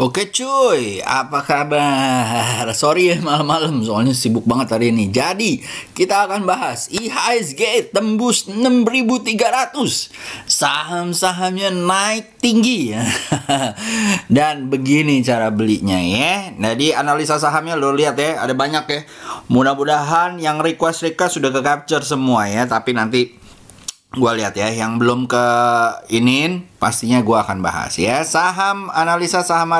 Oke cuy, apa kabar? Sorry ya malam-malam, soalnya sibuk banget hari ini. Jadi, kita akan bahas IHSG tembus 6.300. Saham-sahamnya naik tinggi. Dan begini cara belinya ya. Jadi, analisa sahamnya lo lihat ya, ada banyak ya. Mudah-mudahan yang request-request sudah ke-capture semua ya. Tapi nanti gua lihat ya, yang belum ke inin pastinya gua akan bahas ya. Saham, analisa saham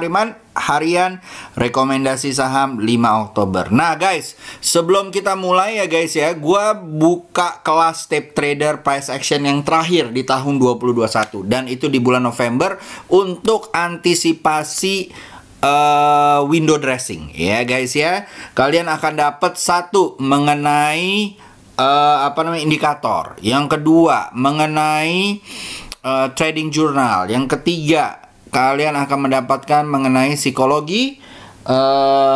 harian, rekomendasi saham 5 Oktober. Nah guys, sebelum kita mulai ya guys ya, gua buka kelas tape trader price action yang terakhir di tahun 2021 dan itu di bulan November untuk antisipasi window dressing ya guys ya. Kalian akan dapat satu mengenai indikator. Yang kedua mengenai trading journal. Yang ketiga kalian akan mendapatkan mengenai psikologi,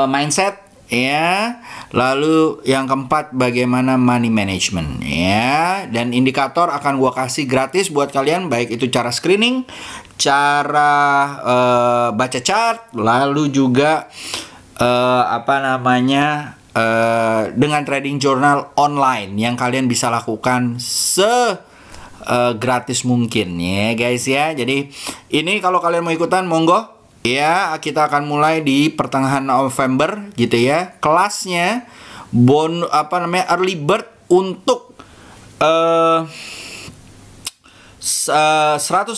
mindset ya. Lalu yang keempat bagaimana money management ya. Dan indikator akan gua kasih gratis buat kalian, baik itu cara screening, cara baca chart, lalu juga dengan trading journal online yang kalian bisa lakukan gratis mungkin ya guys ya. Jadi ini kalau kalian mau ikutan monggo ya, kita akan mulai di pertengahan November gitu ya. Kelasnya early bird untuk 100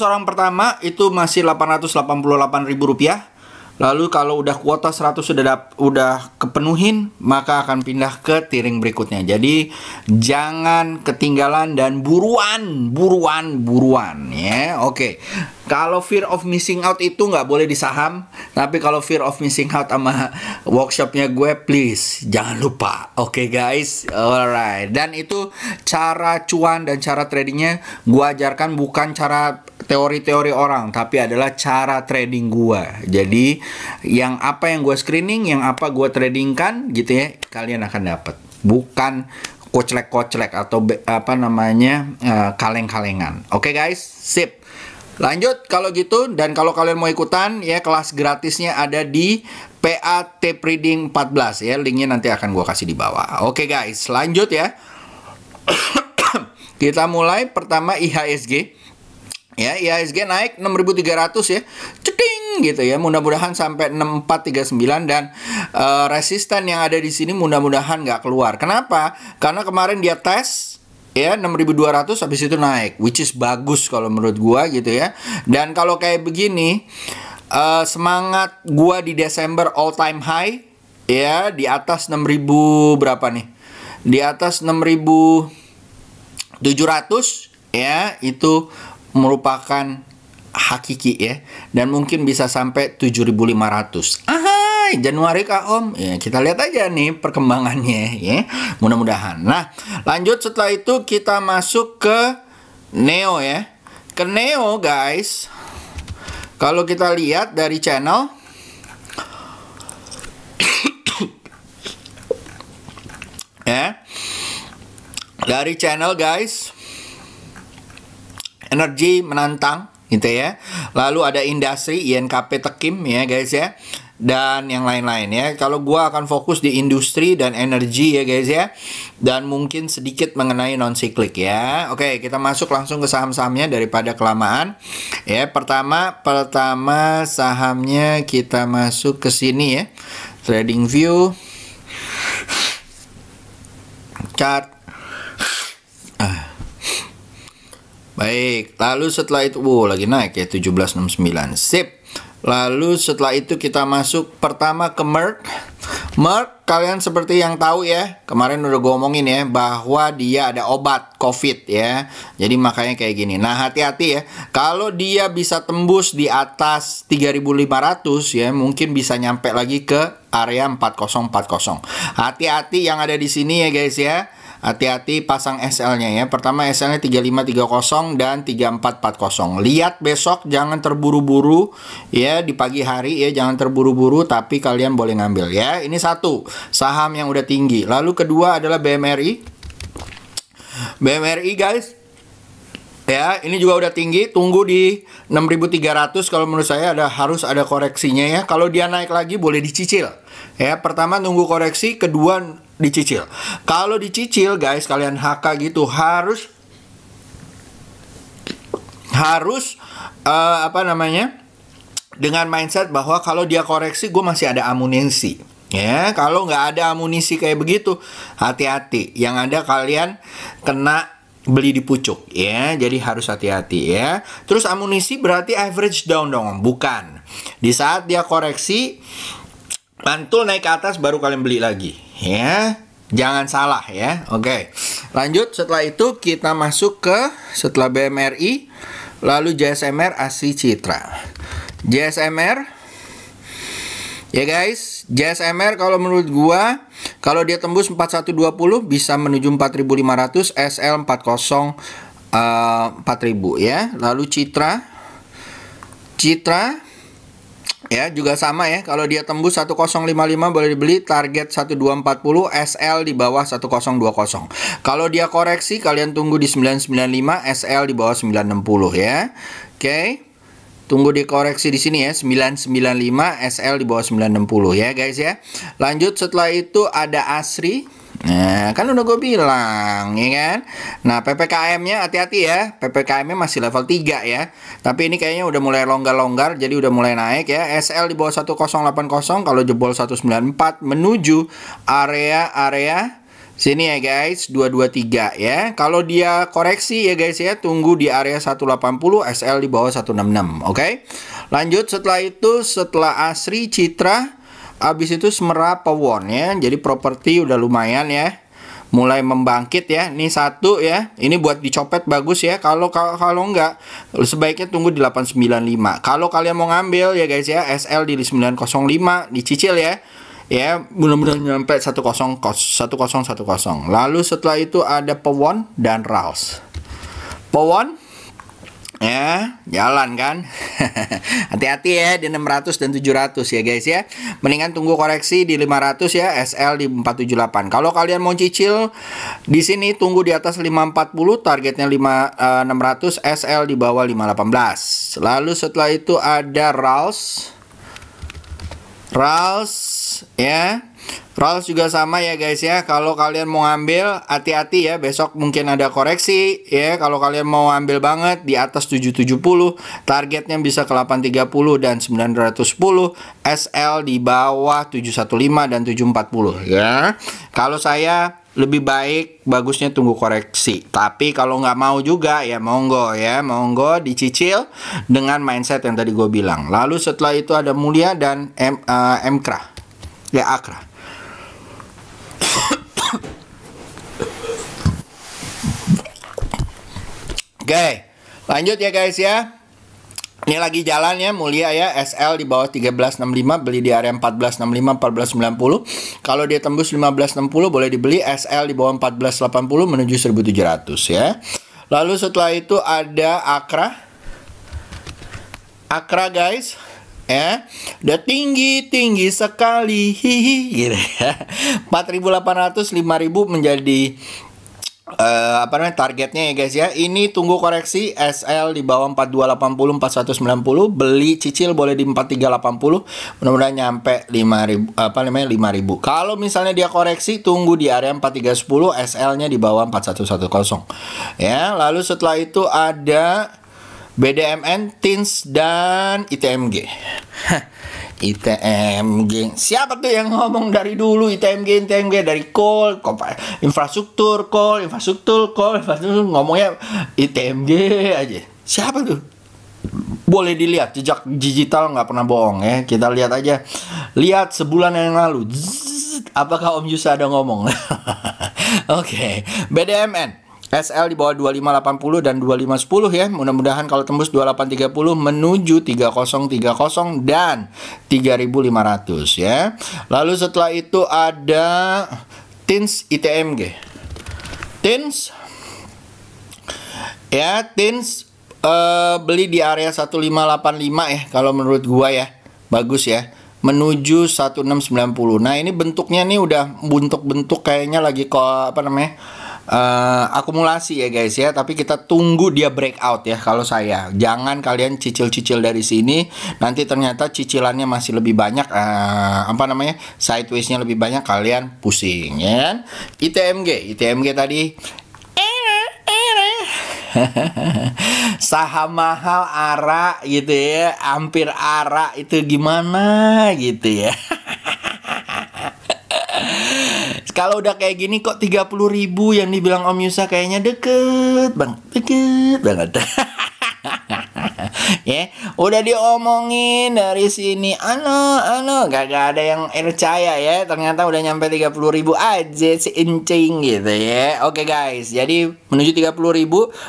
orang pertama itu masih Rp888.000. Lalu kalau udah kuota 100 udah kepenuhin, maka akan pindah ke tiering berikutnya. Jadi jangan ketinggalan dan buruan ya. Oke. Kalau fear of missing out itu nggak boleh di saham, tapi kalau fear of missing out sama workshopnya gue, please jangan lupa. Oke guys, alright. Dan itu cara cuan dan cara tradingnya gue ajarkan, bukan cara teori-teori orang, tapi adalah cara trading gue. Jadi yang apa yang gue screening, yang apa gue tradingkan gitu ya, kalian akan dapat. Bukan koclek-koclek atau kaleng-kalengan. Oke guys, sip. Lanjut kalau gitu, dan kalau kalian mau ikutan ya, kelas gratisnya ada di PA Tape Reading 14 ya. Linknya nanti akan gue kasih di bawah. Oke guys, lanjut ya. Kita mulai pertama IHSG. Ya, IHSG naik 6.300 ya. Ceting gitu ya. Mudah-mudahan sampai 6439 dan resisten yang ada di sini mudah-mudahan nggak keluar. Kenapa? Karena kemarin dia tes ya 6.200, habis itu naik, which is bagus kalau menurut gua gitu ya. Dan kalau kayak begini, semangat gua di Desember all time high ya, di atas 6.000 berapa nih? Di atas 6.700 ya, itu merupakan hakiki ya, dan mungkin bisa sampai 7.500. Januari kah Om? Ya, kita lihat aja nih perkembangannya ya. Mudah-mudahan. Nah, lanjut setelah itu kita masuk ke Neo ya. Ke Neo guys, kalau kita lihat dari channel ya, dari channel guys, energi menantang gitu ya. Lalu ada industri INKP Tekim ya guys ya, dan yang lain-lain ya. Kalau gua akan fokus di industri dan energi ya guys ya, dan mungkin sedikit mengenai non siklik ya. Oke, kita masuk langsung ke saham-sahamnya daripada kelamaan ya. Pertama sahamnya kita masuk ke sini ya. Trading View, chart. Baik, lalu setelah itu lagi naik ya 1769. Sip. Lalu setelah itu kita masuk pertama ke Merck. Merck, kalian seperti yang tahu ya, kemarin udah gue omongin ya, bahwa dia ada obat COVID ya. Jadi makanya kayak gini. Nah, hati-hati ya. Kalau dia bisa tembus di atas 3.500 ya, mungkin bisa nyampe lagi ke area 4040. Hati-hati yang ada di sini ya guys ya. Hati-hati pasang SL-nya ya. Pertama SL-nya 3530 dan 3440. Lihat besok, jangan terburu-buru ya, di pagi hari ya, jangan terburu-buru, tapi kalian boleh ngambil ya. Ini satu saham yang udah tinggi. Lalu kedua adalah BMRI. BMRI guys, Ya, ini juga udah tinggi, tunggu di 6.300 kalau menurut saya harus ada koreksinya ya. Kalau dia naik lagi boleh dicicil. Ya, pertama tunggu koreksi, kedua dicicil. Kalau dicicil guys, kalian HK gitu harus apa namanya? Dengan mindset bahwa kalau dia koreksi gue masih ada amunisi. Ya, kalau nggak ada amunisi kayak begitu, hati-hati. Yang ada kalian kena beli di pucuk ya, jadi harus hati-hati ya. Terus amunisi berarti average down dong, bukan. Di saat dia koreksi mantul naik ke atas baru kalian beli lagi ya. Jangan salah ya. Oke. Lanjut, setelah itu kita masuk ke setelah BMRI, lalu JSMR, ASRI, Citra. JSMR ya guys, JSMR kalau menurut gua kalau dia tembus 4120 bisa menuju 4500, SL 40 4000 ya. Lalu Citra ya juga sama ya, kalau dia tembus 1055 boleh dibeli, target 1240, SL di bawah 1020. Kalau dia koreksi kalian tunggu di 995, SL di bawah 960 ya. Oke. Tunggu dikoreksi di sini ya, 995, SL di bawah 960 ya guys ya. Lanjut, setelah itu ada ASRI. Nah, kan udah gue bilang ya kan. Nah, PPKM-nya hati-hati ya. PPKM-nya masih level 3 ya. Tapi ini kayaknya udah mulai longgar-longgar, jadi udah mulai naik ya. SL di bawah 1080, kalau jebol 194 menuju area sini ya guys, 223 ya. Kalau dia koreksi ya guys ya, tunggu di area 180, SL di bawah 166. Oke. Lanjut, setelah itu setelah ASRI, Citra, habis itu Smera, Powon ya. Jadi properti udah lumayan ya. Mulai membangkit ya. Ini satu ya. Ini buat dicopet bagus ya. Kalau enggak sebaiknya tunggu di 895. Kalau kalian mau ngambil ya guys ya, SL di 905 dicicil ya. Ya, mudah-mudahan nyampe 1010. Lalu setelah itu ada Powon dan Rals. Powon ya, jalan kan. Hati-hati ya di 600 dan 700 ya guys ya. Mendingan tunggu koreksi di 500 ya, SL di 478. Kalau kalian mau cicil di sini tunggu di atas 540, targetnya 600, SL di bawah 518. Lalu setelah itu ada Rals ya. Rals juga sama ya guys ya. Kalau kalian mau ngambil, hati-hati ya, besok mungkin ada koreksi ya. Kalau kalian mau ambil banget di atas 770, targetnya bisa ke 830 dan 910, SL di bawah 715 dan 740 ya. Kalau saya lebih baik bagusnya tunggu koreksi. Tapi kalau nggak mau juga ya monggo monggo dicicil dengan mindset yang tadi gue bilang. Lalu setelah itu ada Mulia dan Mkra ya, Akra. Oke, lanjut ya guys ya. Ini lagi jalan ya, Mulia ya, SL di bawah 1365, beli di area 1465, 1490. Kalau dia tembus 1560 boleh dibeli, SL di bawah 1480 menuju 1700 ya. Lalu setelah itu ada Akra guys. Ya, udah tinggi sekali, hihi gitu ya. 4.800, 5.000 menjadi targetnya ya guys ya. Ini tunggu koreksi, SL di bawah 4280, 4190, beli cicil boleh di 4380, mudah-mudahan nyampe 5.000 5.000. Kalau misalnya dia koreksi tunggu di area 4310, SL-nya di bawah 4110 ya. Lalu setelah itu ada BDMN, TINS dan ITMG. ITMG. Siapa tuh yang ngomong dari dulu ITMG dari call, infrastruktur, ngomongnya ITMG aja. Siapa tuh? Boleh dilihat jejak digital, nggak pernah bohong ya. Kita lihat aja. Lihat sebulan yang lalu. Apakah Om Yusa ada ngomong? Oke. BDMN. SL di bawah 2580 dan 2510 ya. Mudah-mudahan kalau tembus 2830 menuju 3030 dan 3500 ya. Lalu setelah itu ada TINS ITMG. TINS ya, TINS beli di area 1585 ya kalau menurut gua ya. Bagus ya. Menuju 1690. Nah, ini bentuknya nih udah bentuk kayaknya lagi akumulasi ya guys ya, tapi kita tunggu dia breakout ya. Kalau saya, jangan kalian cicil-cicil dari sini, nanti ternyata cicilannya masih lebih banyak, sidewaysnya lebih banyak, kalian pusing ya. ITMG tadi saham mahal ARA gitu ya, hampir ARA itu gimana gitu ya. Kalau udah kayak gini kok 30.000 yang dibilang Om Yusa kayaknya deket banget. Ya, udah diomongin dari sini, gak ada yang percaya ya. Ternyata udah nyampe 30.000 aja si incing gitu ya. Oke guys, jadi menuju 30.000,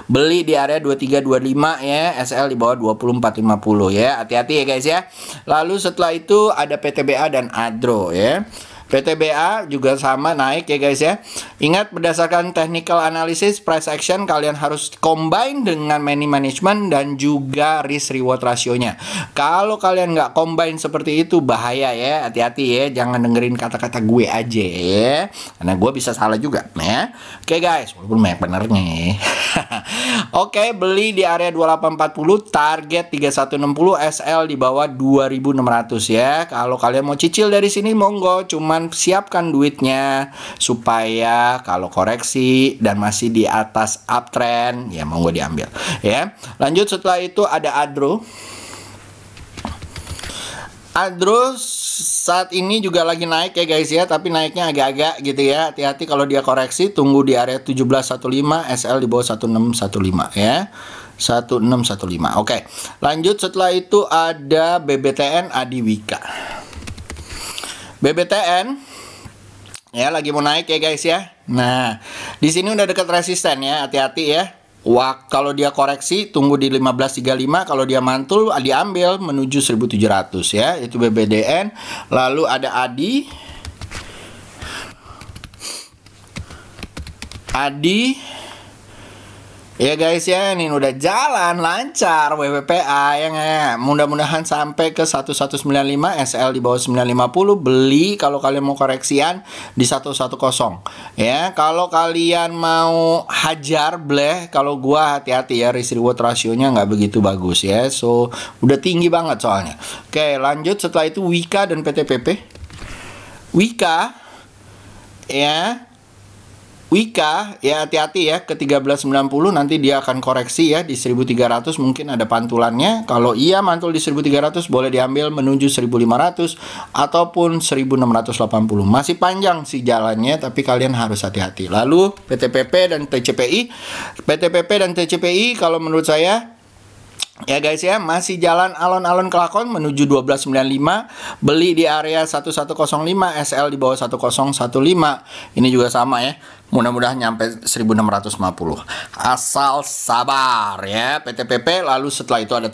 beli di area 2325 ya, SL di bawah 2450 ya. Hati-hati ya guys ya. Lalu setelah itu ada PTBA dan Adro ya. PTBA juga sama naik ya guys ya. Ingat, berdasarkan technical analysis price action, kalian harus combine dengan money management dan juga risk reward rasionya. Kalau kalian nggak combine seperti itu, bahaya ya. Hati-hati ya, jangan dengerin kata-kata gue aja ya, karena gue bisa salah juga ya. Oke guys, walaupun banyak benernya. Oke, beli di area 2840, target 3160, SL di bawah 2600 ya. Kalau kalian mau cicil dari sini monggo, cuma siapkan duitnya supaya kalau koreksi dan masih di atas uptrend ya monggo diambil ya. Lanjut, setelah itu ada Adro. Adro saat ini juga lagi naik ya guys ya, tapi naiknya agak-agak gitu ya. Hati-hati kalau dia koreksi, tunggu di area 1715, SL di bawah 1615 ya. 1615. Oke. Lanjut, setelah itu ada BBTN Adiwika. BBTN ya lagi mau naik ya guys ya. Nah, di sini udah dekat resisten ya, hati-hati ya. Wah, kalau dia koreksi tunggu di 1535, kalau dia mantul diambil menuju 1700 ya. Itu BBDN. Lalu ada Adi ya guys ya, ini udah jalan lancar WWPA ya. Mudah-mudahan sampai ke 1195, SL di bawah 950, beli kalau kalian mau koreksian di 110 ya. Kalau kalian mau hajar bleh, kalau gua hati-hati ya, risk reward rasionya nggak begitu bagus ya. So udah tinggi banget soalnya. Oke, lanjut, setelah itu Wika dan PTPP. Wika ya, hati-hati ya, ke 1390 nanti dia akan koreksi ya di 1300, mungkin ada pantulannya. Kalau iya mantul di 1300 boleh diambil menuju 1500 ataupun 1680. Masih panjang sih jalannya, tapi kalian harus hati-hati. Lalu PTPP dan TCPI kalau menurut saya ya guys ya, masih jalan alon-alon kelakon menuju 1295, beli di area 1105, SL di bawah 1015. Ini juga sama ya, mudah-mudahan nyampe 1650. Asal sabar ya PTPP. Lalu setelah itu ada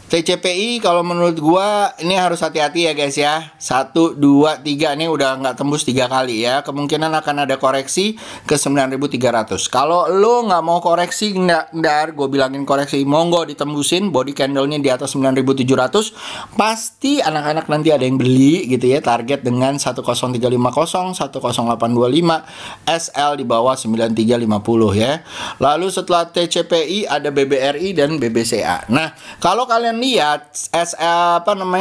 TCPI kalau menurut gua ini harus hati-hati ya guys ya. 1, 2, 3 ini udah nggak tembus 3 kali ya. Kemungkinan akan ada koreksi ke 9300. Kalau lo nggak mau koreksi, nggak, gue bilangin koreksi, monggo ditembusin. Body candle-nya di atas 9700, pasti anak-anak nanti ada yang beli gitu ya. Target dengan 10350, 10825, SL di bawah 9350 ya. Lalu setelah TCPI ada BBRI dan BBCA. Nah, kalau kalian lihat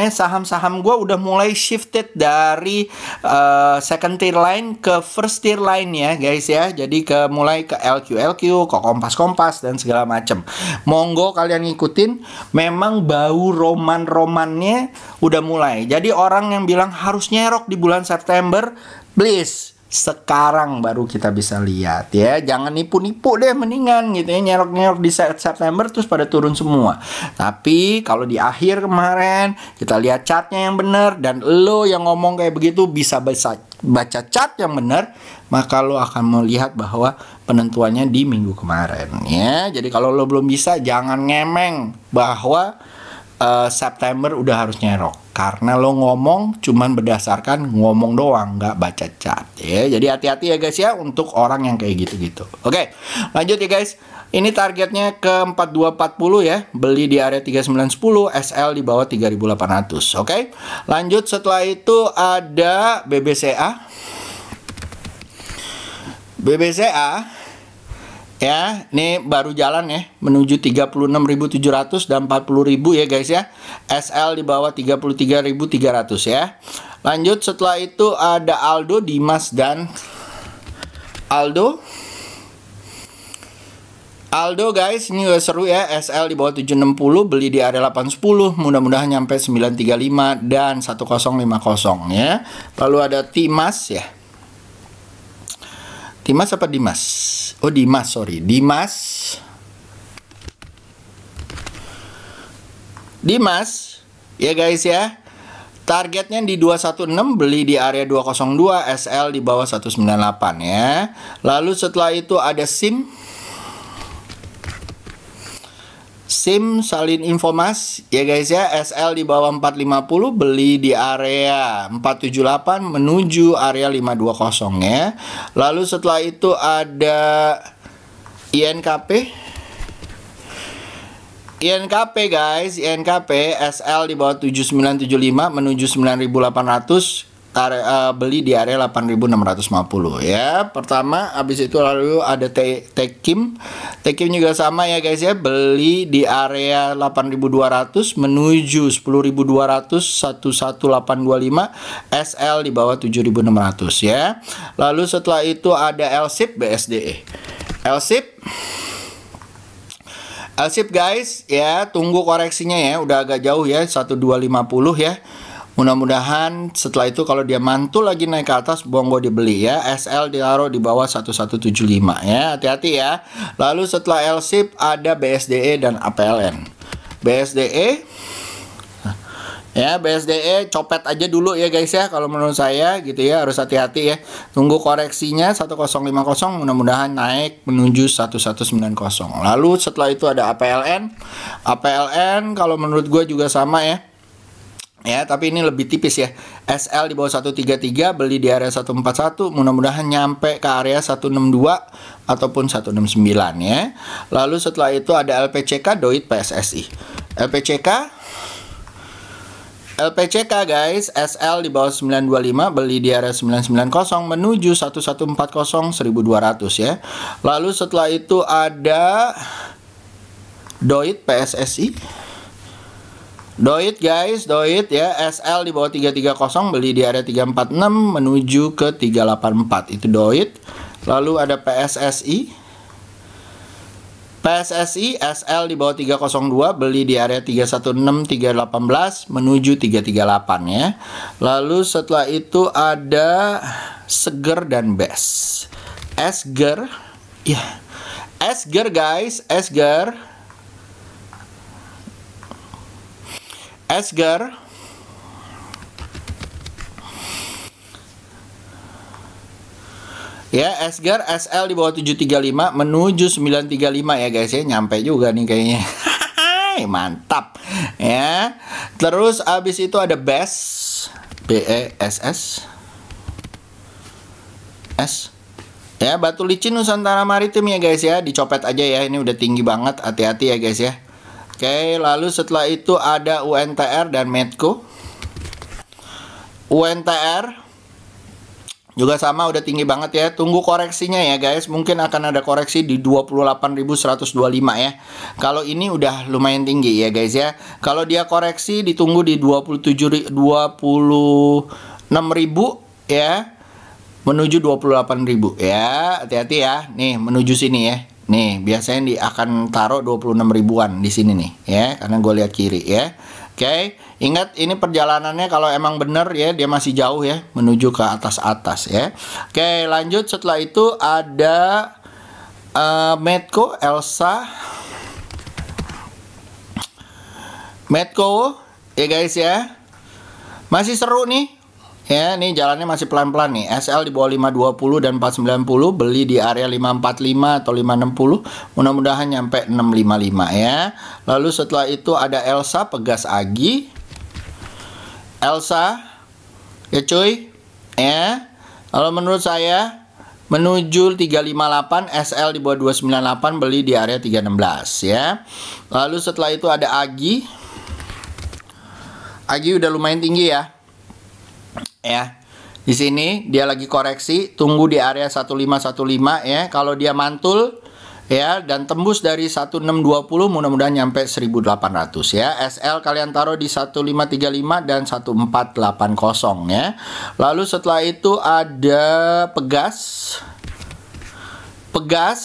saham-saham gue udah mulai shifted dari second tier line ke first tier line ya guys ya. Jadi mulai ke LQ, ke Kompas dan segala macam. Monggo kalian ngikutin. Memang bau romannya udah mulai. Jadi orang yang bilang harus nyerok di bulan September, please, sekarang baru kita bisa lihat ya. Jangan nipu-nipu deh, mendingan gitu ya, nyerok-nyerok di September terus pada turun semua. Tapi kalau di akhir kemarin kita lihat chartnya yang benar, dan lo yang ngomong kayak begitu bisa baca chart yang benar, maka lo akan melihat bahwa penentuannya di minggu kemarin ya. Jadi kalau lo belum bisa, jangan ngemeng bahwa September udah harus nyerok, karena lo ngomong cuman berdasarkan ngomong doang, nggak baca chart ya. Jadi hati-hati ya guys ya untuk orang yang kayak gitu-gitu. Oke, lanjut ya guys. Ini targetnya ke 4240 ya. Beli di area 3910, SL di bawah 3800. Oke. Lanjut, setelah itu ada BBCA. BBCA ya, ini baru jalan ya menuju 36.700 dan 40.000 ya guys ya. SL di bawah 33.300 ya. Lanjut, setelah itu ada Aldo, Dimas dan Aldo. Aldo guys, ini juga seru ya. SL di bawah 760, beli di area 810, mudah-mudahan nyampe 935 dan 1050 ya. Lalu ada Timas ya. Timas apa Dimas? Oh, Dimas, sorry. Dimas. Dimas ya guys ya. Targetnya di 216, beli di area 202, SL di bawah 198 ya. Lalu setelah itu ada SIM salin Infomas ya guys ya. SL di bawah 450, beli di area 478 menuju area 520 ya. Lalu setelah itu ada INKP guys. INKP SL di bawah 7975 menuju 9800, beli di area 8650 ya. Pertama, habis itu lalu ada Tekim juga sama ya guys ya. Beli di area 8200 menuju 10200, 11825, SL di bawah 7600 ya. Lalu setelah itu ada LSIP BSDE. LSIP guys ya, tunggu koreksinya ya, udah agak jauh ya, 1250 ya. Mudah-mudahan setelah itu kalau dia mantul lagi naik ke atas, bongo dibeli ya. SL ditaruh di bawah 1175 ya, hati-hati ya. Lalu setelah LSIP ada BSDE dan APLN. BSDE ya, BSDE copet aja dulu ya guys ya, kalau menurut saya gitu ya, harus hati-hati ya. Tunggu koreksinya 1050, mudah-mudahan naik menuju 1190. Lalu setelah itu ada APLN. APLN kalau menurut gue juga sama ya. Ya, tapi ini lebih tipis ya. SL di bawah 133, beli di area 141, mudah-mudahan nyampe ke area 162 ataupun 169 ya. Lalu setelah itu ada LPCK, Doit, PSSI. LPCK guys, SL di bawah 925, beli di area 990 menuju 1140, 1200 ya. Lalu setelah itu ada Doit, PSSI. Doit guys, Doit ya, SL di bawah 330, beli di area 346 menuju ke 384, itu Doit. Lalu ada PSSI, SL di bawah 302, beli di area 316, 318 menuju 338 ya. Lalu setelah itu ada Seger dan BES. Esger ya, Esger guys, Esger ya, Esger SL di bawah 735 menuju 935 ya guys ya, nyampe juga nih kayaknya. Mantap ya. Terus abis itu ada BES, BESS ya, Batu Licin Nusantara Maritim ya guys ya, dicopet aja ya, ini udah tinggi banget, hati-hati ya guys ya. Oke, lalu setelah itu ada UNTR dan Medco. UNTR juga sama, udah tinggi banget ya. Tunggu koreksinya ya guys. Mungkin akan ada koreksi di 28.125 ya. Kalau ini udah lumayan tinggi ya guys ya. Kalau dia koreksi ditunggu di 26.000 ya, menuju 28.000 ya. Hati-hati ya. Nih menuju sini ya. Nih biasanya akan taruh 26 ribuan di sini nih ya, karena gue lihat kiri ya. Oke, ingat ini perjalanannya kalau emang bener ya, dia masih jauh ya menuju ke atas ya. Oke, lanjut setelah itu ada Medco, Elsa, Medco ya guys ya. Masih seru nih. Ya, ini jalannya masih pelan-pelan nih. SL di bawah 520 dan 490, beli di area 545 atau 560. Mudah-mudahan nyampe 655 ya. Lalu setelah itu ada Elsa Pegas Agi. Elsa ya cuy. Ya. Kalau menurut saya menuju 358, SL di bawah 298, beli di area 316 ya. Lalu setelah itu ada Agi. Agi udah lumayan tinggi ya. Ya, di sini dia lagi koreksi, tunggu di area 1515 ya. Kalau dia mantul ya dan tembus dari 1620, mudah-mudahan nyampe 1800 ya. SL kalian taruh di 1535 dan 1480 ya. Lalu setelah itu ada Pegas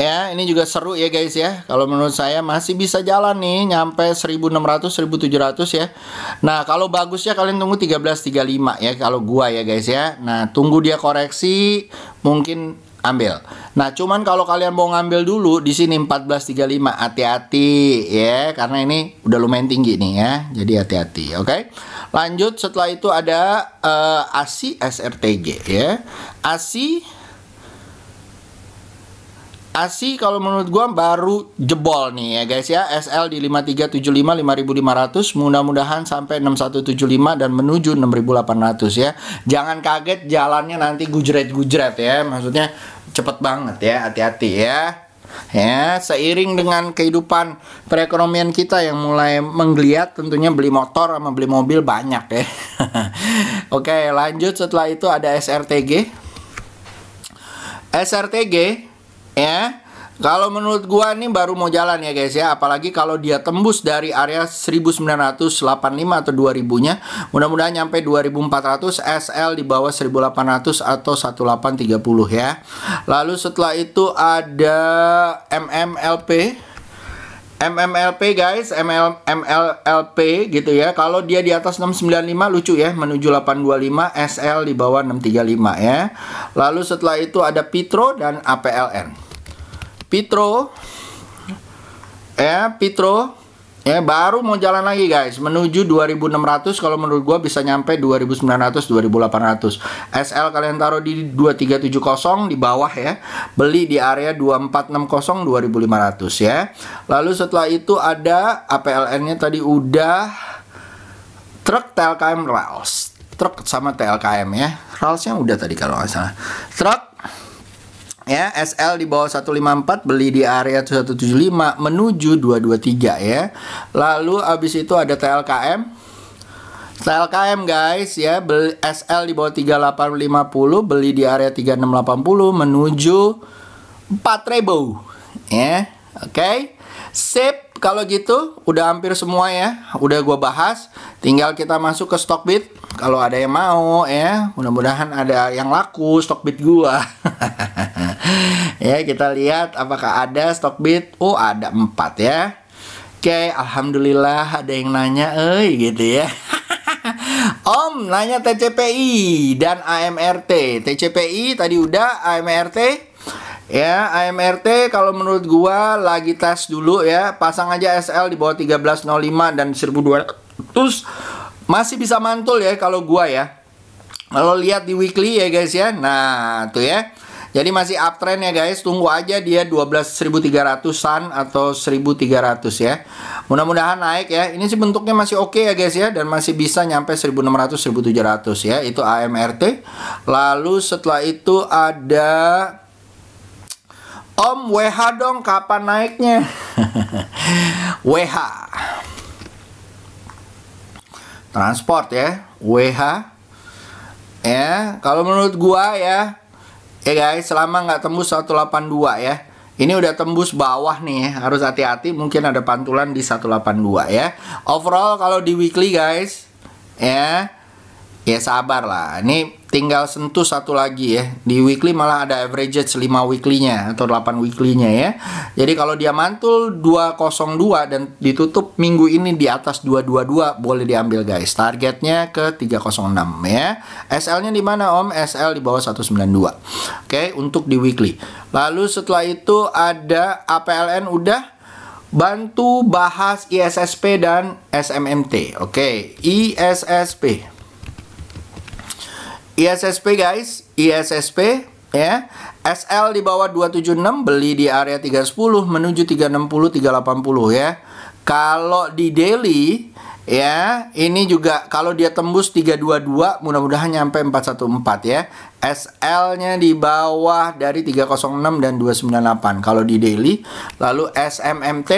ya, ini juga seru ya guys ya. Kalau menurut saya masih bisa jalan nih nyampe 1600 1700 ya. Nah, kalau bagusnya kalian tunggu 1335 ya kalau gua ya guys ya. Nah, tunggu dia koreksi mungkin ambil. Nah, cuman kalau kalian mau ngambil dulu di sini 1435, hati-hati ya karena ini udah lumayan tinggi nih ya. Jadi hati-hati, oke? Lanjut setelah itu ada ASI SRTG ya. ASI kalau menurut gua baru jebol nih ya guys ya. SL di 5375 5500, mudah-mudahan sampai 6175 dan menuju 6800 ya. Jangan kaget jalannya nanti gujret-gujret ya. Maksudnya cepet banget ya, hati-hati ya. Ya, seiring dengan kehidupan perekonomian kita yang mulai menggeliat, tentunya beli motor sama beli mobil banyak ya. Oke, lanjut setelah itu ada SRTG ya. Kalau menurut gua nih baru mau jalan ya guys ya. Apalagi kalau dia tembus dari area 1985 atau 2000-nya, mudah-mudahan nyampe 2400. SL di bawah 1800 atau 1830 ya. Lalu setelah itu ada MMLP guys, MLP gitu ya. Kalau dia di atas 695 lucu ya, menuju 825. SL di bawah 635 ya. Lalu setelah itu ada Pitro dan APLN. Pitro ya baru mau jalan lagi guys, menuju 2600. Kalau menurut gua bisa nyampe 2900 2800. SL kalian taruh di 2370 di bawah ya, beli di area 2460 2500 ya. Lalu setelah itu ada APLN nya tadi udah. Truk TLKM Rails, truk sama TLKM ya. Railsnya udah tadi kalau nggak salah. Truk ya, SL di bawah 154, beli di area 175 menuju 223 ya. Lalu abis itu ada TLKM guys ya, beli SL di bawah 3850, beli di area 3680 menuju 4000 ya. Oke. Sip, kalau gitu udah hampir semua ya, udah gua bahas. Tinggal kita masuk ke Stockbit. Kalau ada yang mau ya, mudah-mudahan ada yang laku Stockbit gua. Ya, kita lihat apakah ada Stockbit. Oh, ada 4 ya. Oke, alhamdulillah ada yang nanya gitu ya. Om nanya TCPI dan AMRT. TCPI tadi udah, AMRT ya. AMRT kalau menurut gua lagi tes dulu ya. Pasang aja SL di bawah 1305 dan 1200. Masih bisa mantul ya kalau gua ya. Kalau lihat di weekly ya guys ya. Nah, tuh ya. Jadi masih uptrend ya guys. Tunggu aja dia 12.300-an atau 1.300 ya. Mudah-mudahan naik ya. Ini sih bentuknya masih oke ya guys ya, dan masih bisa nyampe 1.600 1.700 ya. Itu AMRT. Lalu setelah itu ada Om WH dong, kapan naiknya? WH transport ya, WH ya. Kalau menurut gua ya guys, selama nggak tembus 182 ya. Ini udah tembus bawah nih ya, harus hati-hati, mungkin ada pantulan di 182 ya. Overall kalau di weekly guys ya sabar lah. Ini tinggal sentuh satu lagi ya. Di weekly malah ada average 5 weekly-nya atau 8 weekly-nya ya. Jadi kalau dia mantul 202 dan ditutup minggu ini di atas 222, boleh diambil guys. Targetnya ke 306 ya. SL-nya di mana Om? SL di bawah 192. Oke, untuk di weekly. Lalu setelah itu ada APLN udah. Bantu bahas ISSP dan SMMT. Oke, ISSP. ISSP guys, ISSP ya. SL di bawah 276 beli di area 310 menuju 360 380 ya. Kalau di daily ya, ini juga kalau dia tembus 322 mudah-mudahan nyampe 414 ya. SL-nya di bawah dari 306 dan 298 kalau di daily. Lalu SMMT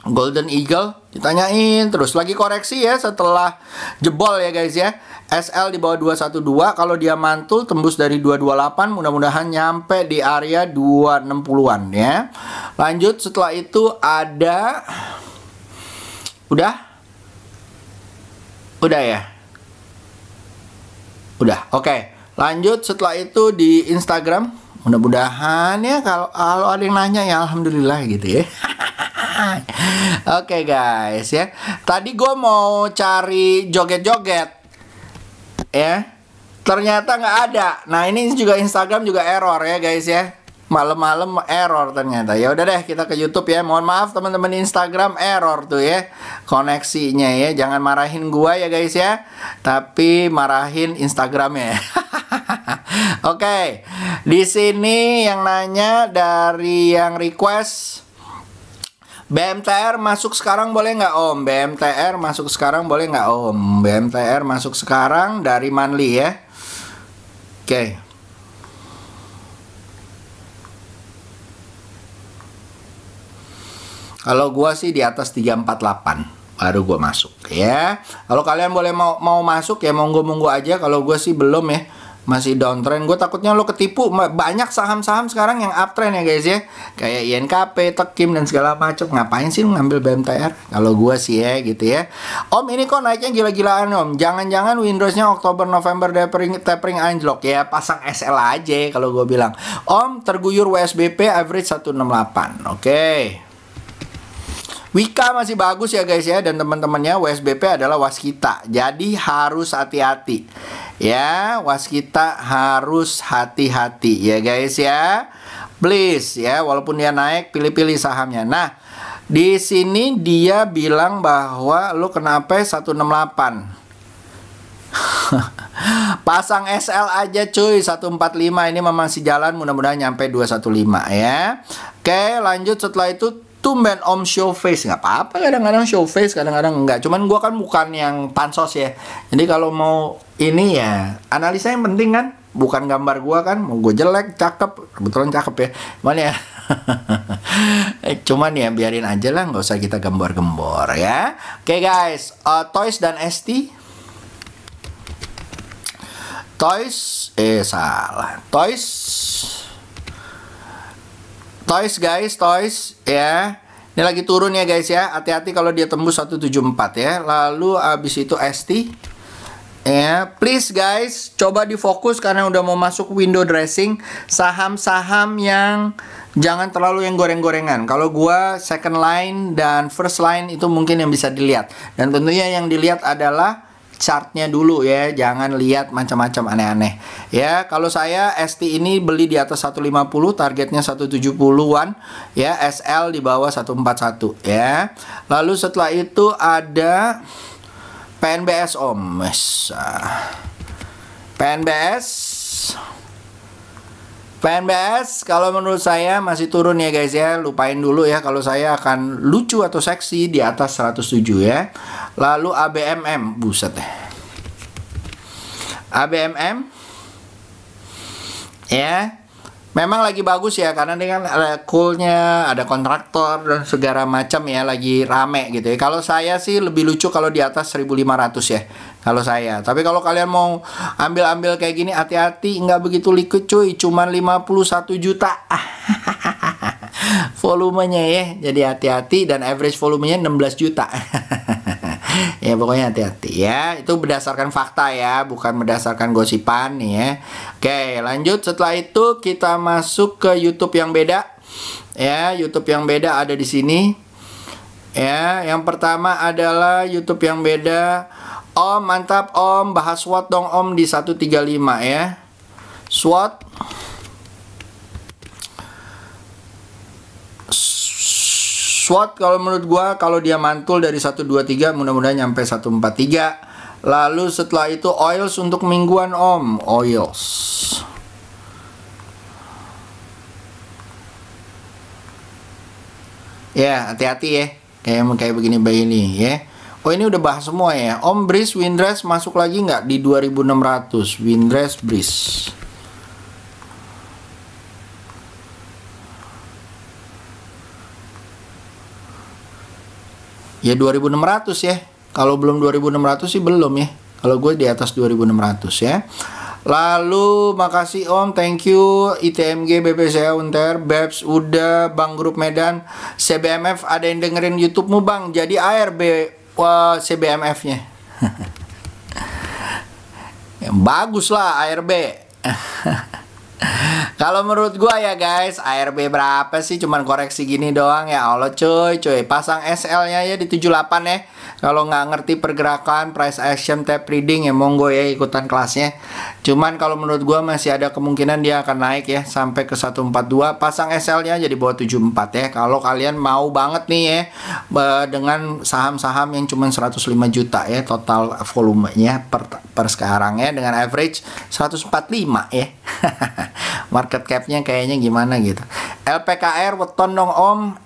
Golden Eagle ditanyain terus lagi koreksi ya setelah jebol ya guys ya. SL di bawah 212 kalau dia mantul tembus dari 228 mudah-mudahan nyampe di area 260-an ya. Lanjut setelah itu ada udah ya. Udah. Oke. Lanjut setelah itu di Instagram mudah-mudahan ya kalau ada yang nanya ya alhamdulillah gitu ya. Oke guys ya. Tadi gue mau cari joget-joget ya. Ternyata nggak ada. Nah ini juga Instagram juga error ya guys ya. Malam-malam error ternyata. Ya udah deh kita ke YouTube ya. Mohon maaf teman-teman Instagram error tuh ya koneksinya ya. Jangan marahin gua ya guys ya. Tapi marahin Instagramnya. Oke. Di sini yang nanya dari yang request BMTR masuk sekarang boleh nggak Om? BMTR masuk sekarang boleh nggak Om? BMTR masuk sekarang dari Manli ya. Oke. Kalau gua sih di atas 348 baru gua masuk ya. Kalau kalian boleh mau masuk ya monggo aja. Kalau gua sih belum ya. Masih downtrend. Gue takutnya lo ketipu. Banyak saham-saham sekarang yang uptrend ya guys ya. Kayak INKP, Tekim dan segala macam. Ngapain sih lo ngambil BMTR? Kalau gue sih ya gitu ya. Om ini kok naiknya gila-gilaan Om. Jangan-jangan Windowsnya Oktober November tapering anjlok ya. Pasang SL aja kalau gue bilang. Om terguyur WSBP average 168. Oke. Wika masih bagus ya guys ya. Dan teman-temannya WSBP adalah waskita. Jadi harus hati-hati. Ya, waskita harus hati-hati ya guys ya. Please ya, walaupun dia naik pilih-pilih sahamnya. Nah, di sini dia bilang bahwa lu kenapa 168. Pasang SL aja cuy 145 ini masih jalan mudah-mudahan nyampe 215 ya. Oke, lanjut setelah itu tumben Om show face. Nggak apa-apa kadang-kadang show face, kadang-kadang enggak. Cuman gua kan bukan yang pansos ya. Jadi kalau mau ini ya analisa yang penting kan, bukan gambar gua kan. Mau gue jelek, cakep, kebetulan cakep ya. Cuman ya cuman ya biarin aja lah, nggak usah kita gembor-gembor ya. Oke guys, Toys dan ST. Salah. Toys guys, Toys ya. Ini lagi turun ya guys ya. Hati-hati kalau dia tembus 174 ya. Lalu abis itu ST ya. Please guys, coba difokus karena udah mau masuk window dressing. Saham-saham yang jangan terlalu yang goreng-gorengan. Kalau gua second line dan first line itu mungkin yang bisa dilihat. Dan tentunya yang dilihat adalah chartnya dulu ya, jangan lihat macam-macam aneh-aneh ya. Kalau saya ST ini beli di atas 150, targetnya 170-an ya. SL di bawah 141 ya. Lalu setelah itu ada PNBS Om. PNBS kalau menurut saya masih turun ya guys ya. Lupain dulu ya, kalau saya akan lucu atau seksi di atas 107 ya. Lalu ABMM, buset deh. ABMM ya. Memang lagi bagus ya karena dia kan ada coolnya, ada kontraktor dan segala macam ya, lagi rame gitu ya. Kalau saya sih lebih lucu kalau di atas 1.500 ya. Kalau saya. Tapi kalau kalian mau ambil-ambil kayak gini hati-hati, nggak begitu liquid cuy, cuman 51 juta. Volumenya ya. Jadi hati-hati dan average volumenya 16 juta. Ya pokoknya hati-hati ya. Itu berdasarkan fakta ya, bukan berdasarkan gosipan nih ya. Oke, lanjut setelah itu kita masuk ke YouTube yang beda. Ya, YouTube yang beda ada di sini. Ya, yang pertama adalah YouTube yang beda. Om, mantap Om, bahas SWOT dong Om di 135 ya. SWOT kalau menurut gua kalau dia mantul dari 123 mudah-mudahan nyampe 143. Lalu setelah itu oils untuk mingguan Om, oils. Ya, hati-hati ya. Kayak begini ya. Oh, ini udah bahas semua ya. Om, Breeze, Windrest masuk lagi nggak di 2600? Windrest, Breeze. Ya 2600 ya. Kalau belum 2600 sih belum ya. Kalau gue di atas 2600 ya. Lalu makasih Om, thank you. ITMG, BPCA Unter, BEPS udah, Bang Grup Medan, CBMF ada yang dengerin YouTube-mu Bang. Jadi ARB CBMF-nya. Yang bagus lah ARB. Kalau menurut gua ya guys, ARB berapa sih? Cuman koreksi gini doang ya Allah cuy. Pasang SL-nya ya di 78 ya. Kalau nggak ngerti pergerakan, price action, tape reading ya monggo ya ikutan kelasnya. Cuman kalau menurut gua masih ada kemungkinan dia akan naik ya sampai ke 142. Pasang SL-nya jadi bawah 74 ya. Kalau kalian mau banget nih ya dengan saham-saham yang cuman 105 juta ya total volumenya per sekarang ya, dengan average 145 ya. Market cap-nya kayaknya gimana gitu. LPKR weton dong Om.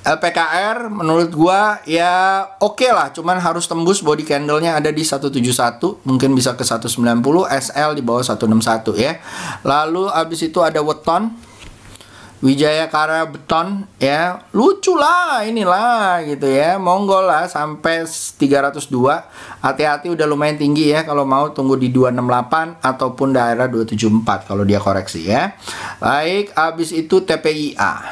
LPKR menurut gua ya oke lah, cuman harus tembus body candle-nya ada di 171, mungkin bisa ke 190, SL di bawah 161 ya. Lalu abis itu ada weton Wijaya Karya Beton ya, lucu lah inilah gitu ya, monggo lah sampai 302. Hati-hati udah lumayan tinggi ya, kalau mau tunggu di 268 ataupun daerah 274 kalau dia koreksi ya. Baik, abis itu TPIA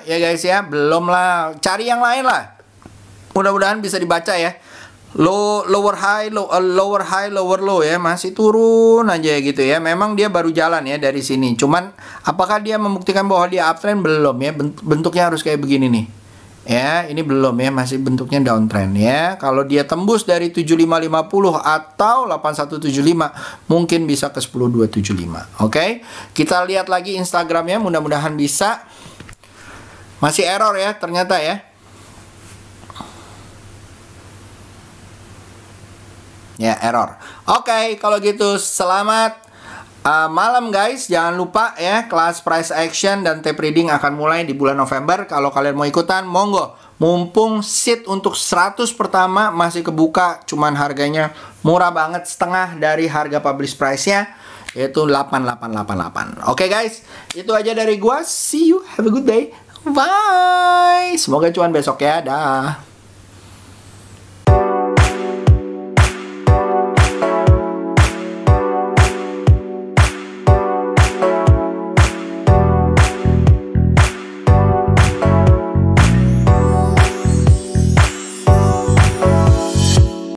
ya guys ya, belum lah, cari yang lain lah. Mudah-mudahan bisa dibaca ya. Lower high, lower low ya, masih turun aja gitu ya. Memang dia baru jalan ya dari sini. Cuman apakah dia membuktikan bahwa dia uptrend? Belum ya. Bentuknya harus kayak begini nih. Ya, ini belum ya, masih bentuknya downtrend ya. Kalau dia tembus dari 7550 atau 8175, mungkin bisa ke 10275. Oke. Kita lihat lagi Instagramnya, mudah-mudahan bisa. Masih error ya ternyata ya. Ya, error. Oke, kalau gitu selamat malam guys. Jangan lupa ya, kelas price action dan tape reading akan mulai di bulan November. Kalau kalian mau ikutan, monggo. Mumpung seat untuk 100 pertama masih kebuka, cuman harganya murah banget, setengah dari harga publish price-nya, yaitu 8888. Oke guys, itu aja dari gua. See you, have a good day. Bye. Semoga cuan besok ya. Dah.